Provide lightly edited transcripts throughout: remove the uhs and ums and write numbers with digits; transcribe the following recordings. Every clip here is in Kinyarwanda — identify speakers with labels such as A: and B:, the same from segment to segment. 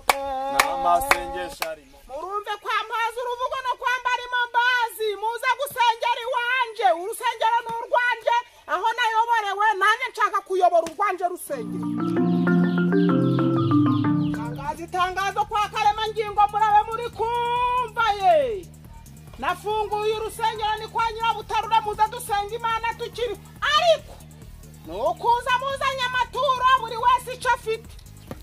A: pe
B: n'amasengesho arimo
A: murumve kwambaza uruvugo no kwambara imbabazi muze gusengera iwanje urusengero n'urwanje aho nayoborewe nanjye nshaka kuyobora urwanje rusengero itangazo kwa Karemangingo murabe muri kumva ye nafunguye urusengero ni kwa Nyirabutarure muze dusenga Imana tukiri ariko nukuza muzanya amaturo buri wese icyo afite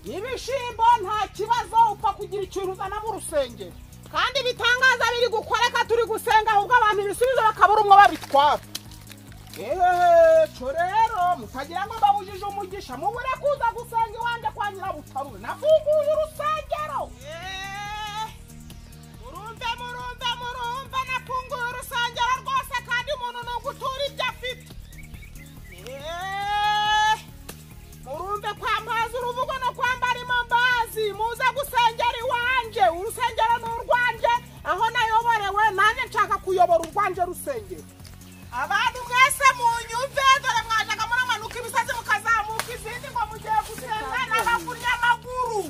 A: ibishimbo nta kibazo upfa kugira ikintu uzana mu rusengero kandi bitangaza biri gukoreka turi gusenga ahubwo abantu ibisubizo bakabura umwe babitwara cyo rero mutagira ngo babujije umugisha mubure kuza gusenga iwanje kwa Nyirabutarure nafunguye urusengero murumve nafunguye urusengero rwose kandi umuntu no gutura ibyo afite murumve kwambaza uruvugo no kwambara imbabazi muze gusengera iwanje urusengero n'urwanje aho nayoborewe nanjye nshaka kuyobora urwanje rusengero abantu mwese munyumve dore mwajaga muramanuka ibisazi mukazamuka izindi ngo mugiye gusenga n'abavunya amaguru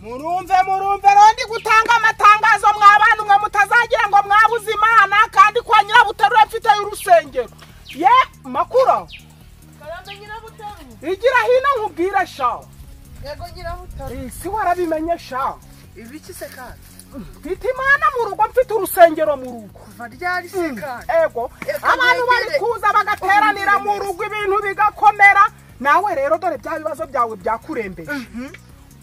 A: murumve rondi gutanga amatangazo mw'abantu mwe mutazagira ngo mwabuze Imana kandi kwa Nyirabutarure mfite urusengero ye makura
C: Karame Nyirabutarure
A: igira hino nkubwire sha
C: yego Nyirabutarure
A: si warabimenye sha
C: ibiki se kandi
A: mfite Imana mu rugo mfite urusengero mu rugo
C: kuva ryari se kandi
A: ego abantu bari kuza bagateranira mu rugo ibintu bigakomera nawe rero dore bya bibazo byawe byakurembeje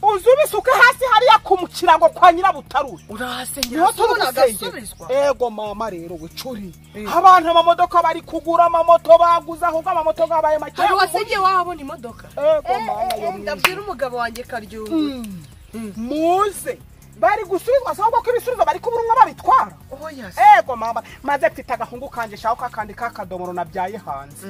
A: uzubisuke hasi hariya kumukira ngo kwa Nyirabutarure
C: urahasengera
A: turasubizwa ego mama rero wicuri abantu amamodoka bari kugura amamoto baguza ahubwo amamoto gabaye make
C: hari wasenge wabona imodoka
A: ego mama yo
C: ndabwira umugabo wanjye Karyungu
A: muze bari gusubizwa ahubwo ko ibisubizo bari kuburumwa babitwara ego mama maze mfite agahungu kanje shaho kakandi kakadomoro nabyaye hanze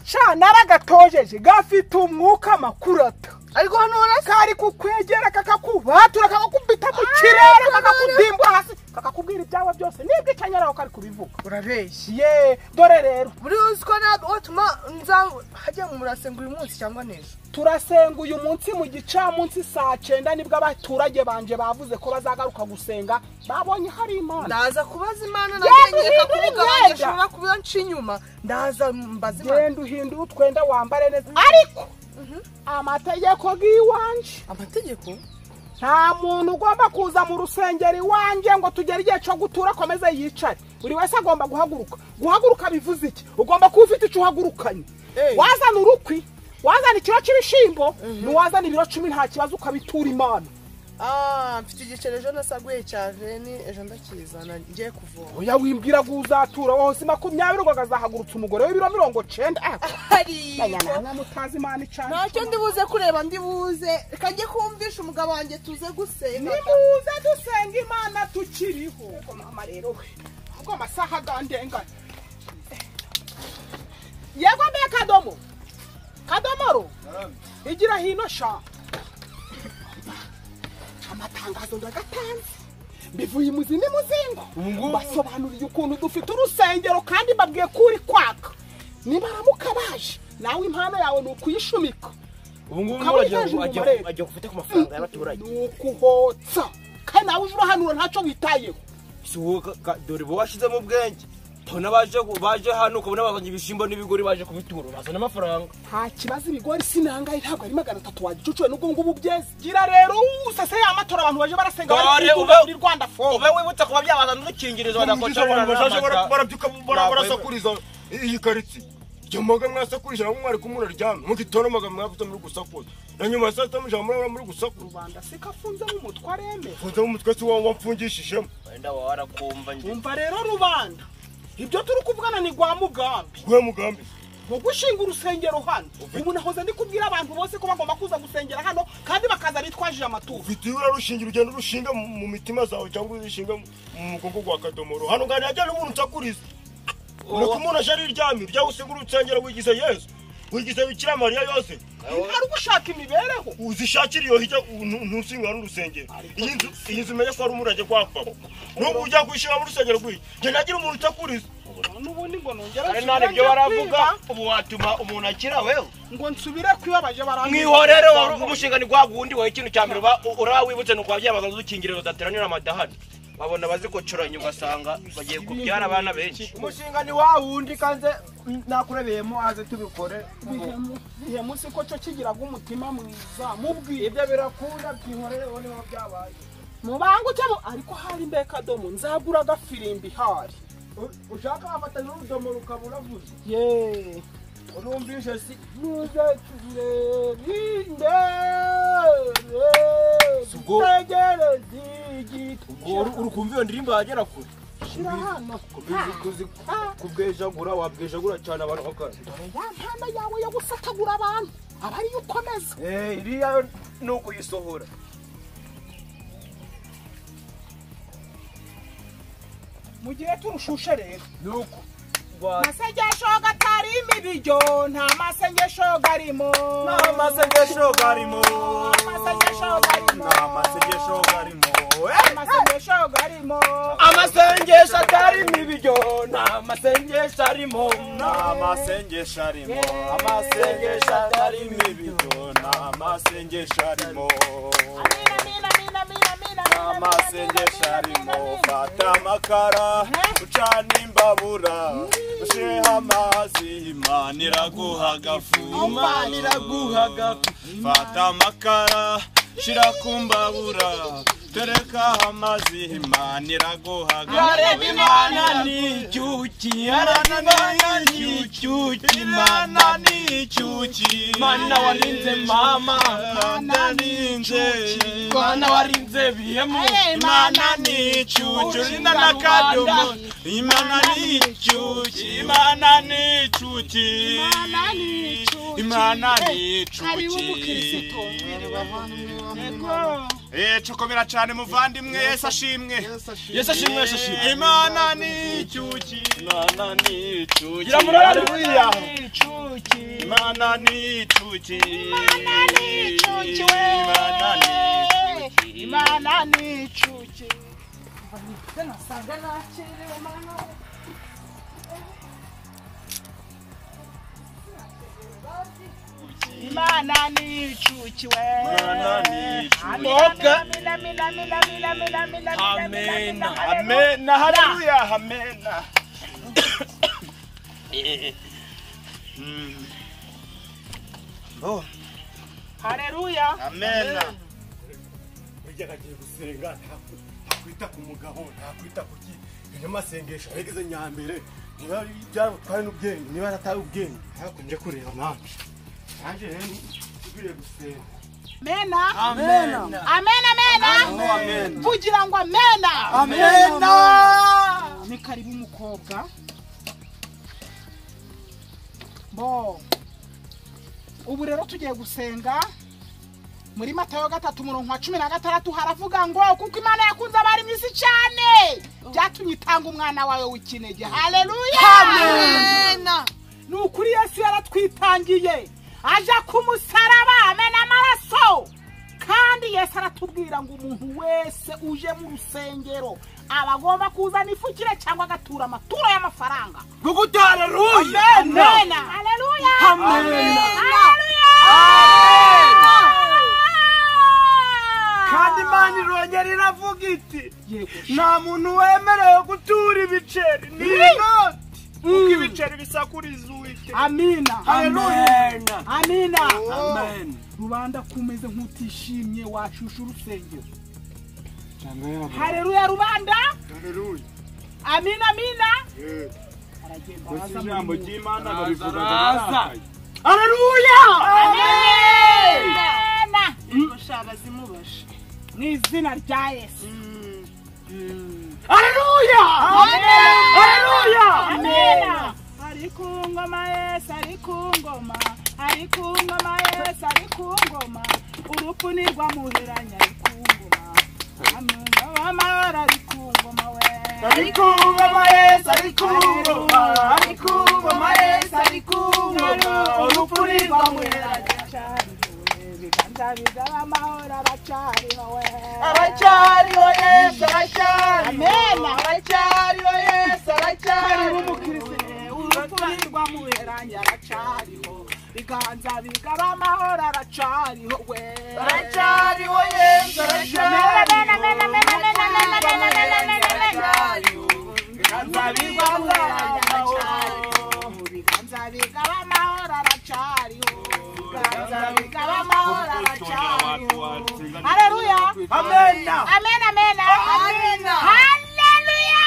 A: sha naragatojeje gafite umwuka makurata
C: ariko hano
A: kari kukwegera kakakubatura kakakubita mu kirere kakakudimba hasi kakakubwira ibyawe byose nibwo cyanyaraho kari kubivuga
C: urabeshye
A: ye dore rero
C: buri uziko natuma hajya mu murasenga uyu munsi cyangwa nejo
A: turasenga uyu munsi mu gicamunsi saa 9 nibwo abaturage banje bavuze ko bazagaruka gusenga babonye hari Imana
C: ndaza kubaza Imana nagendeka kuvuga banje ashobora kuba nci inyuma ndaza mbaza Imana
A: genda uhindura utwenda wambare neza ariko amategeko giwanje
C: amategeko
A: nta muntu ugomba kuza mu rusengero iwanje ngo tugere igihe cyo gutura akomeze yicare buri wese agomba guhaguruka bivuze iki ugomba kuba ufite icyo uhagurukanye wazana urukwi wazana ikiro cy'ibishimbo n'uwazana ibiro 10 nta kibazo ukabitura Imana
C: mfite igiceri ejo nasaguye cyane ejo ndakizana ngiye kuvoma
A: oya wimbwira guzatura wose 20 ngo gazahagurutsa umugore w'ibiro 90
C: hari
A: mutazi Imana icana
C: ntacyo ndibuze kureba ndibuze reka njye kumvisha umugabo wanjye tuze gusenga
A: nibuze dusenga Imana tukiriho mama rero we ubwo amasaha gandengana yego mbe kadomoro igira hino sha amatangazo ndagatanze bivuye muzini muzingo basobanuriye ukuntu dufite urusengero kandi babwiye kuri kwaka nibaramuka baje nawe impano yawe nukuyishumika
B: ubu ngubu ajya gufata ku mafaranga y'abaturage
A: nukuhotsa kandi nawe uje urahanura ntacyo witayeho
B: dore bo washize mu bwenge tona baje hano kubona bazanye ibishimbo n'ibigori baje kubitura bazana amafaranga
A: nta kibazo ibigori sinangaye ntabwo ari 300 wagicucuye n'ubwo ngubu byeze gira rero usase yamatora abantu baje barasenga muri Rwanda fo
B: ube wibutse kuba byabazana n'ukingirizo badakoca
D: abantu bashaje barabyuka barasakuriza iyi karitsi Jamaga mwasakurije nabo mwari kumuraryamye mugitoro maga mwavuze muri gusakuza na nyuma saa 5 mujamura muri gusakura
A: Rwanda sikafunze mu mutwe areme
D: funze mu mutwe si wamfungishije
B: wenda warakumva nje
A: umva rero rubanda ibyo turi kuvugana ni gwa mugambi ngo gushinga urusengero hano ubu nahoze ndikubwira abantu bose ko bagomba kuza gusengera hano kandi bakaza bitwaje amaturo
D: ufite urarushingira ugenda urushinga mu mitima zawe cyangwa urushinga mu mugongo gwa Kadomoro hano ngani ajya n'umuntu utakuriza uri kumuna shari ryami rya usenga urusengero wigize Yesu wigize Bikira Mariya yose
A: ari gushaka imibereho
D: uzishakira iyo hijya ntusinga n'urusengero iyi nzu menye ko ari umurage kwa papa n'ubu ujya kwishira mu rusengero gwi nge nagira umuntu utakuriza
A: n'ubundi ngo nongera
B: ari nani byo baravuga ubu watuma umuntu akira wewe
A: ngo nsubire kwibabaje barangiza
B: mwihorere umushinga ni gwagundi we ikintu cyambere urawibutse no kwabye abazaza ukingiriro dateranira amadahari babona bazikocoranya ugasanga bagiye kubyara abana benshi umushinga ni wawundi kanze nakurebeyemo aze tubikore
A: ihe munsi ko cyo kigiraga umutima mwiza mubwiye
B: ibyo birakunda byihorere wone byabaye
A: mubanguke ariko hari mbeka domo nzagura gafirimbi hari
B: ushaka afata n'urudomo rukabura vuze
A: ye
B: urumvishe si
A: muze turinde tegereze igiti
B: urukumva iyo ndirimbo yagera kure
A: shira hano
B: kubwejagura wabwejagura cyane abantu bakazi
A: ya mpanda yawe yo gusatagura abantu aba ari ukomeza
B: iriya ni ukuyisohora
A: mu gihe turushushe rero
B: nuko
A: masengesho gatarimo ibiryo nta masengesho garimo
B: nta masengesho garimo
A: amasengesho garimo
B: amasengesho garimo
A: amasengesho garimo
B: amasengesho atarimo ibiryo nta masengesho arimo
E: nta masengesho arimo amasengesho atarimo ibiryo nta masengesho arimo amasengesho arimo fata amakara ucana imbabura usheha amazi imana iraguha agafu imana iraguha agafu fata amakara shira ku mbabura tereka amazi imana iraguha agafu
B: imana ni icyuki imana ni icyuki imana ni icyuki imana warinze mama
E: imana ninze
B: imana warinze bihemu
E: imana ni icyuki urina n'akadomo imana ni icyuki imana ni icyuki imana ni icyuki cokomera cyane muvandimwe Yesu ashimwe
B: Yesu ashimwe Yesu ashimwe
E: imana ni icyuki imana ni icyuki
B: gira murara
E: haleluya imana ni icyuki
A: imana ni icyuki we imana ni icyuki nasanga nakiriwe mana imana ni icyuki we
E: imana ni icyuki
B: amen
E: amen haleluya amen
A: haleluya
E: amen
D: burya kagiye gusenga ntakwita ku mugabo ntakwita ku nyamasengesho arigeze nyambere niba byatwaye n'ubwenge niba nataye ubwenge hakunje kureba manje nanje rero tugire gusenga
A: mena
B: amena
E: amen
A: vugira ngo amena
B: amena
A: ni karibu umukobwa bo ubu rero tugiye gusenga muri Matayo 3:16 haravuga ngo kuko Imana yakunze abari mwisi cyane byatumye itanga umwana wawe w'ikinege haleluya amen nukuri Yesu yaratwitangiye aja kumusaraba amena amaraso kandi Yesu aratubwira ngo umuntu wese uje mu rusengero abagomba kuzana ifukire cyangwa agatura amaturo y'amafaranga
B: guguta haleluya
A: amen haleluya
B: amen kandi Imana irongera iravuga iti nta muntu wemerewe gutura ibiceri ni inoti kuko ibiceri bisakuriza Uwiteka
A: amina
B: haleluya
A: amina
B: amen
A: rubanda kumeze nk'utishimye washusha urusengero haleluya rubanda
D: haleluya
A: amina aragenda
E: Gusa ijambo ry'Imana babivuga
B: haleluya
A: amen mushabazi mubasha mu izina rya Yesu
B: haleluya haleluya
A: amena ari ku ngoma Yesu ari ku ngoma Yesu ari ku ngoma urupfu nirwamuheranya ari ku ngoma amena w'amahoro ari ku ngoma we
B: ari ku ngoma Yesu ari ku ngoma Yesu ari ku ngoma urupfu nirwamuheranya
A: ibiganza bizaba amahoro aracyariho we
B: aracyariho Yesu aracyariho
A: amena
B: aracyariho Yesu aracyariho
A: umukire yanjye aracariho biganza bigaba amahoro aracariho we
C: aracariho Yesu
A: biganza bigaba amahoro aracariho biganza bigaba amahoro aracariho haleluya
D: Amen.
A: amen amen
C: Amen.
A: haleluya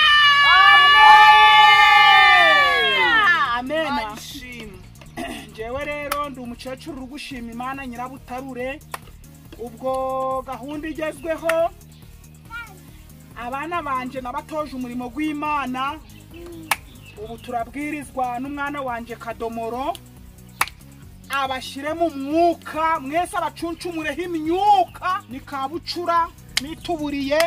A: amen jewe rero ndi umukecuru uri gushima Imana Nyirabutarure ubwo gahunda igezweho abana banje nabatoje umurimo w'Imana ubu turabwirizwa n'umwana wanje Kadomoro abashire mu mwuka mwese abacuncumureho imyuka ni kabucura nituburiye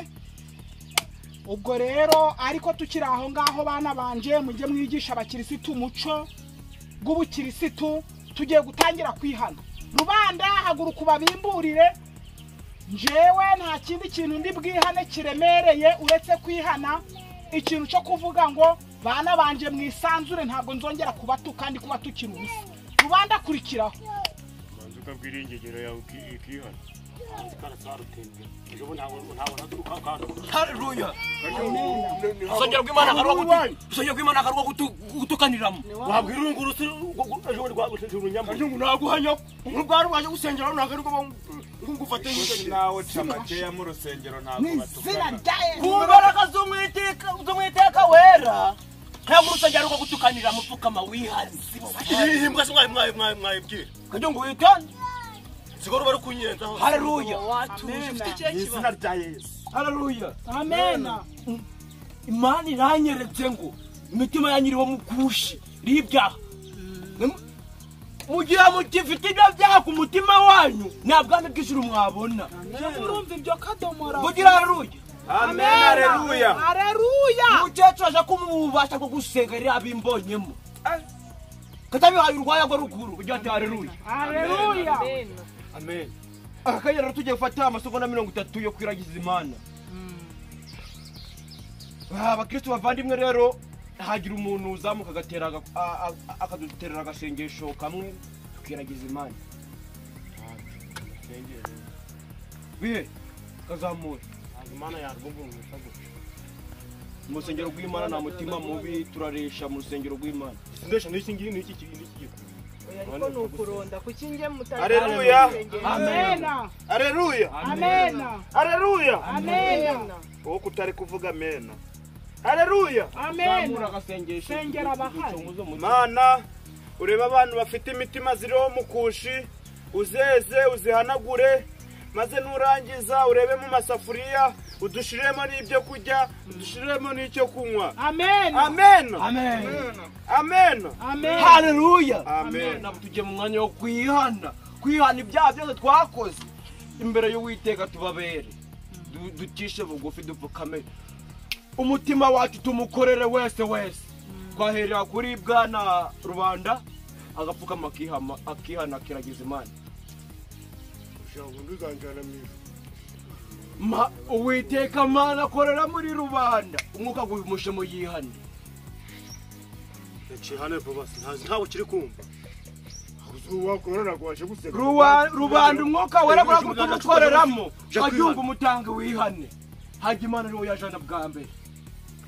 A: ubwo rero ariko tukiri aho ngaho bana banje mujye mwigisha abakirisitu umuco g'ubukirisitu tugiye gutangira kwihana rubanda haguruka ubabimburire njewe nta kindi kintu ndi bwihane kiremereye uretse kwihana ikintu cyo kuvuga ngo bana banje mwisanzure ntabwo nzongera kubatuka kandi kubatukira ubusa rubanda kurikiraho
D: manzi ukabwira ingegero yawe ikihana
B: haleluya usongera kw'Imana akaruwa gutukaniramo
D: wabwira urungurusi ejo rwaguterunyamba njye naguhanya n'ubwari waje gusengera runaka ariko ngufate
E: nawe camakeya mu rusengero ntabwo batukana
B: kumbaraga z'umwiteka wera ntabwo urusengero rwo gutukanira mupfukama wihanze
D: imbwa se mwayibwira
B: kajya ngo witane
D: sigoro bari kunyenzaho
B: haleluya
E: izina rya Yesu
B: haleluya
A: amen
B: Imana iranyeretse ngo imitima yanyiriho mukushi ribyaha mu gihe mugifite ibyo byaha ku mutima wanyu nta bwami bw'ijuru mwabona
A: urumva ibyo Kadomoro
B: kugira haleluya
E: amen haleluya
A: haleluya
B: umukecuru aje kumubasha bwo gusenga rero abimbonyemo katabihaye urwaya rwo ruguru kugira ati haleluya
A: haleluya
B: amen akagera tugiye gufata amasegonda 30 yo kwiragiza Imana abakristo bavandimwe rero hagira umuntu uzamuka agatera akaduterera agasengesho kamwe tukiragiza Imana bihe kazamura
D: Imana yarwumvumvisha
B: mu rusengero rw'Imana nta mutima mubi turaresha mu rusengero rw'Imana
D: ndesha n'iki ngiyi n'iki
C: ariko nukuronda kuki nje mutari
E: Haleluya.
A: amen
E: haleluya
A: amen
E: haleluya
A: amen
E: wowe kutari kuvuga amen haleluya
A: amen
B: zamura agasengesho
A: sengera abahari
E: mana ureba abantu bafite imitima ziriho mukushi uzeze uzihanagure maze nurangiza urebe mu masafuriya udushiremo n'ibyo kurya udushiremo n'icyo kunywa
A: amen
E: amen
B: amen
E: amen
A: amen
E: Amen.
B: amen nabo tujye mu mwanya wo kwihana ibyaha byose twakoze imbere y'Uwiteka tubabere ducishe bugufi dupfukame umutima wacu tumukorere wese twaherera kuri bwana rubanda agapfukama akihana akiragiza Imana Uwiteka Mana akorera muri rubanda umwuka guhimushe mu yihane
D: Chihane bobasi ntawe kiri kumva wakorera kwaje guseka
B: rubanda umwuka wera kutumukoreramo agyunga umutanga wihane haje Imana niwe yajana bwa mbere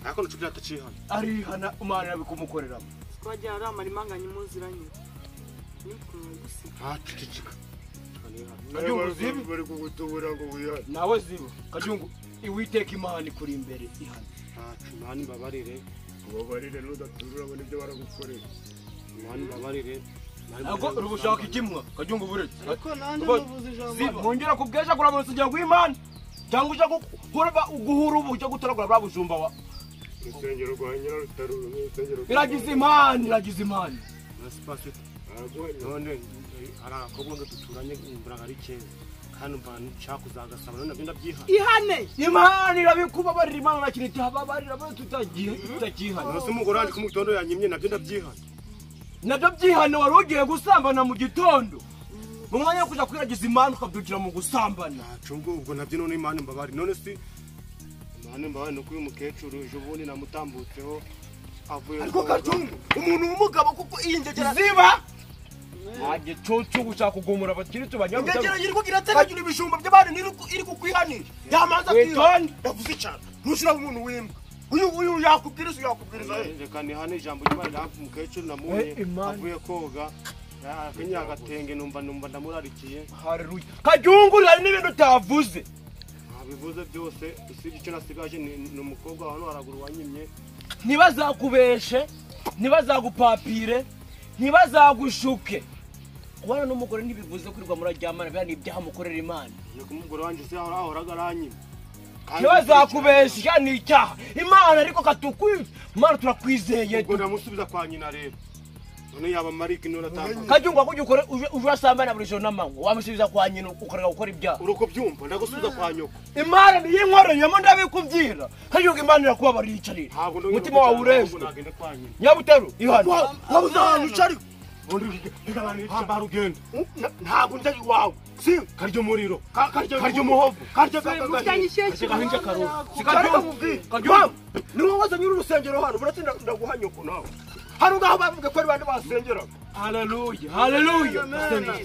D: ariko nicubya atacihana
B: arihana Imana yabikumukoreramo
C: twajya ari amarimanganye muziranye
D: cicicika
B: Kajungu zibi
D: bari kugutubura ngo wihane
B: nawe zibo Kajungu Uwiteka Imana ikuri imbere ihane
D: Imana imbabarire ubabarire n'udaturura ngo nibyo baragukorera Imana imbabarire
B: Ago rubushaka ikimwa Kajungu buretse
C: ariko nande nuvuze ijambo
B: mongera kubwesha kura mu rusengero rw'Imana cyangwa uje guhura ubu cyo gutoragura babujumba wa
D: urusengero rwa Nyirarutaruru n'urusengero
B: iragize Imana
D: Spasite none arakobwa ngo duturanye imbura ari keza kandi mbana cyakuzagasaba none nabyo ndabyihana
A: ihane
B: Imana irabikubabarira Imana nakirite hababarira bo tutakihana
D: nose umugore andi kumugitondo yanyimye nabyo ndabyihana
B: nabyo byihane wari ugiye gusambana mu gitondo mu mwanya wo kuja kwiragiza Imana ukabyukira mu gusambana
D: cungo ubwo nabyo none Imana imbabari none si Imana imbabari no kuri umukecuru ejo bundi namutambutseho ariko kajungu umuntu w'umugabo kuko iyi ngegera
B: ziba ntagiye coco gushaka kugumura abakiritu banyabutaro
D: ingegera yiri kugira ateragira ibijumba by'abandi iri kukwihanira yamanza kwitonda yavuze cyane ntushira umuntu w'imbwa uyu yakubwiriza
E: reka ni hano ijambo ry'Imana hafi mukecuru namuye avuye koga akanya agatenge numva ndamurarikiye
B: haleluya kajungu hari n'ibintu utavuze
E: bivuze byose usibye icyo nasigaje ni umukobwa hano haraguru wanyimye
B: ntibazakubeshe ntibazagupapire ntibazagushuke kubana n'umugore ntibivuze kurirwa muraryamana bya n'ibyaha mukorera Imana
E: yo kumugore wanje se ahoraga aranyima
B: ntibazakubesha ni icyaha Imana ariko katukwiye Imana turakwizeye
E: ubwo ndamusubiza kwa nyina rero none yaba mariki none atanga
B: kajungu akujye ukore uje asambana buri joro n'amanywa wamusubiza kwa nyina ukorera gukora ibyaha
E: uruko byumva ndagusubiza kwa nyoko
B: Imana ni yinkoreyemo ndabikubwira kajungu Imana irakubabarira icarira umutima wawe ureze nyabutero ihana
D: wabuzana ucari
E: barugenda
D: ntabwo njya iwawe si
E: karyo muriro
D: karyo umuhovu karyo
B: gahinja karo
D: karyo ni wowe wazanye urusengero hano buratinda ndaguha nyoko nawe hano ngaho bavuga ko ari bandi basengera
B: haleluya haleluya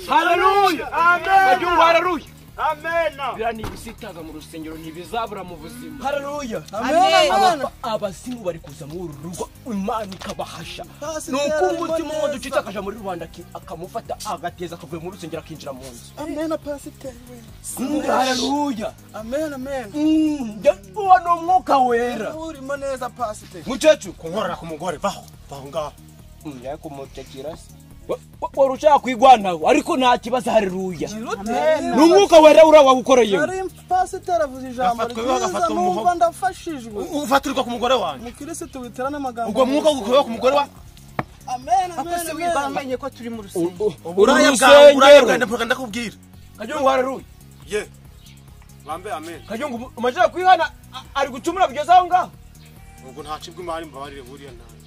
B: haleluya amen kajungu haleluya
E: amena
B: birani ibisitaga mu rusengero ntibizabura mu buzima haleluya
C: amen
B: abasimu bari kuza mu rugo Imana ikabahasha nuko umutima wo ducitse akaja muri Rwanda akamufata agateza akavuye mu rusengero akinjira mu nzu
C: amen pastor
B: haleluya
C: amen
B: uwo no mwuka wera
C: urimo neza pastor
B: mucecu
D: kunkorera ku mugore baho ngaho
B: yako mutekira warushaka kwigwanaho ariko nta kibazo haleluya n'umwuka wera urawa gukoreye
C: ari pastor avuze ijambo ryiza numva ndafashijwe
D: ufatirwa ku mugore wanjye
C: mukirisitu witerana amagambo
D: ubwo mwuka gukorera ku mugore wa
C: amen
A: akose wibamenye ko turi mu rusengero
D: urayabwanda ndakubwira
B: kajungu haleluya
D: ye
E: bambe amen
B: kajungu umaje kwihana ari gucumura bigeze aho ngaho
E: ubwo ntacibwe imari mbabarire buriya nawe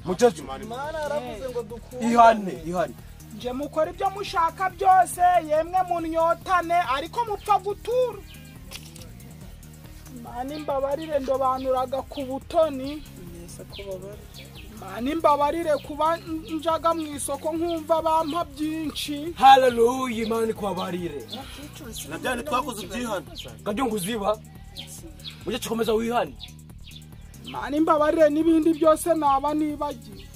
B: mucecu
C: Mana aravuze ngo dukure
B: ihane
A: nje mukora ibyo mushaka byose yemwe munyotane ariko mupfa gutura Mana imbabarire ndobanuraga ku butoni Mana imbabarire kuba njaga mu isoko nkumva bampa byinshi
B: haleluya Imana ikubabarire
D: nabyane twakoze byihana
B: kajungu ziba muje tukomeza wihane
A: Mana imbabarire n'ibindi byose naba nibagiye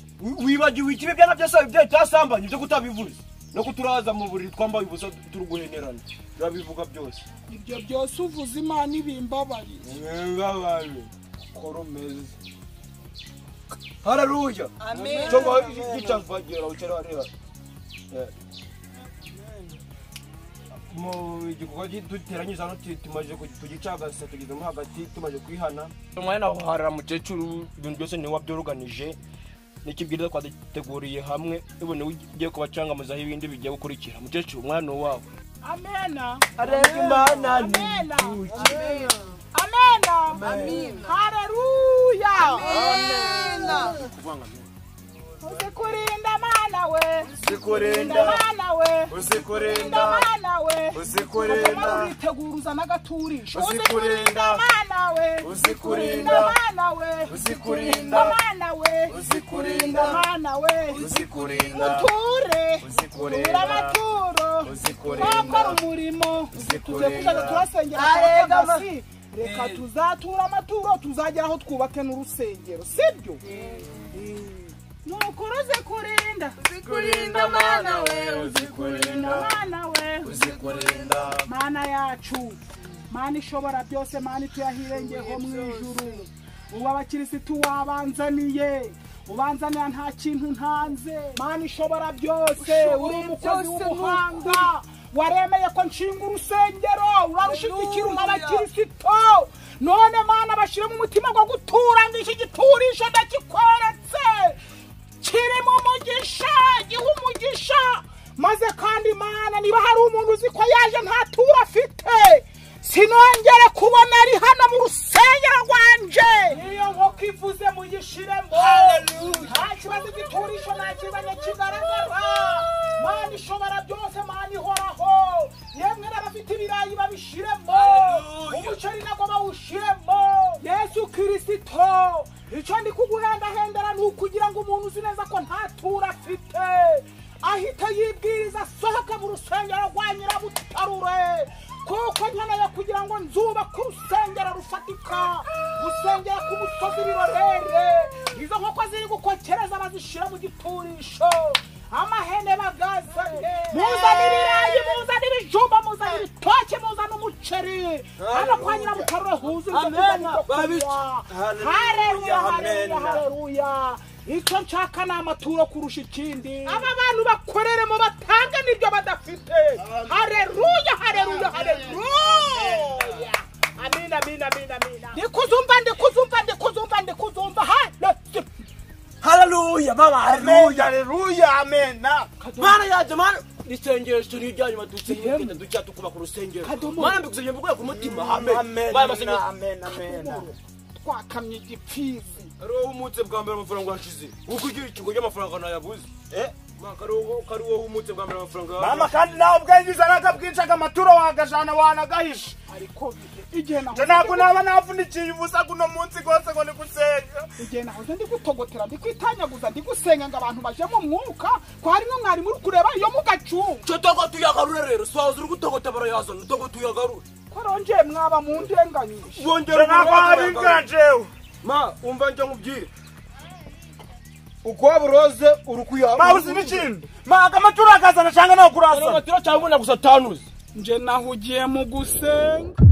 B: wibagiwe ikibe byana byose ibyo tasambanye byo kutabivuze no kuturaza mu buriri twambaye ubusa turuguhenerana urabivuga byose
A: ibyo byose uvuze Imana ibimbabarire
B: ngabane koromeze haleluya
C: amen
B: cyangwa gicavagera ucara reba mu gikorwa duteranyije hano tumaje tugicagasa tugizemo hagati tumaje kwihana umwana naho harara mukecuru ibintu byose ni wabyoruganije n'ikibwiriza twaduteguriye hamwe ibone ugiye kubacangamuzaho ibindi bigiye gukurikira mukecuru umwana wawe
A: amena
B: arega Imana ni
A: amena
C: amen
A: haleluya
C: amena
A: uzikurinda Mana we
E: uzikurinda
A: Mana we
E: uzikurinda
A: Mana we
E: uzikurinda
A: uriteguruza n'agaturisho
E: uzikurinda
A: Mana we
E: uzikurinda
A: Mana we
E: uzikurinda
A: Mana we
E: uzikurinda
A: Mana we
E: uzikurinda
A: uture
E: uzikurinda
A: amaturo
E: uzikurinda
A: wakora umurimo tuze kuzaga turasengera
C: Arega
A: reka tuzatura amaturo tuzagera aho twubake n'urusengero sibyo nuko uzikurinda
C: uzikurinda Mana we
E: uzikurinda
A: Mana we
E: uzikurinda
A: Mana yacu Mana ishobora byose Mana ituyahirengeho mu ijuru ubu abakirisitu wabanzaniye ubanzanira nta kintu ntanze Mana ishobora byose uri umukozi w'ubuhanga waremeye ko nshinga urusengero urarushigikira n'abakirisitu none Mana bashire mu mutima ngo gutura ndishe giturisho ndakikweretse kiri mu mugisha gihe umugisha maze kandi Mana niba hari umuntu uzi ko yaje nta tura afite sinongere kubona ari hano mu rusengero rwanje niyo nkoko ivuze muyishiremo nta kibazo igiturisho nta kibazo kigaragara Mana ishobora byose Mana ihoraho yemwe n'abafite ibirayi babishiremo umuceri nago bawushiremo Yesu Kristo icyo ndi kuguhendahendera bazishira mu giturisho amahene bagazanye muzana ibirayi muzana ibijumba muzana ibitoke muzana umuceri hano kwa nyiramutarure huzu haleluya icyo nshaka ni amaturo kurusha ikindi aba bantu bakoreremo batange n'ibyo badafite haleluya amina ndikuzumva
B: haleluya mama
E: haleluya amen
B: mana yaje mana isengesho n'ijyanye madutse n'ugenda ducya tukuba ku rusengero mana mbigusenge mvuye ku mutima amen
A: twakamye igipfizi
B: ariwo umutse bwa mbere amafaranga washize uko ugira ikigo cy'amafaranga nayabuze kari wowe umutse bwa mbere amafaranga
E: mama kandi nawe ubwengiza nakabwincaga amaturo wagajana wanagahisha
A: ariko igihe naho
E: ntabwo naba navunikiye ubusa kuno munsi gose ngo nigusenga
A: igihe naho ndi gutogotera ndi kwitanyaguza ndi gusenga ngo abantu baje mu mwuka ko harimo mwari muri kureba iyo mugacunga
B: cyo togo tuyagarure rero swaza uri gutogota barayazana togo tuyagarure
A: koronje mwaba mu ndenganyije
E: wongera nabari nganjewe
B: ma umva nje nkubwire ukwa buroze urukuya
E: ma uzi n'ikindi ma akamaturo akazana cyangwa no kurasa
B: amaturo cyangwa na gusa tanuzi
A: nje nahugiye mu gusenga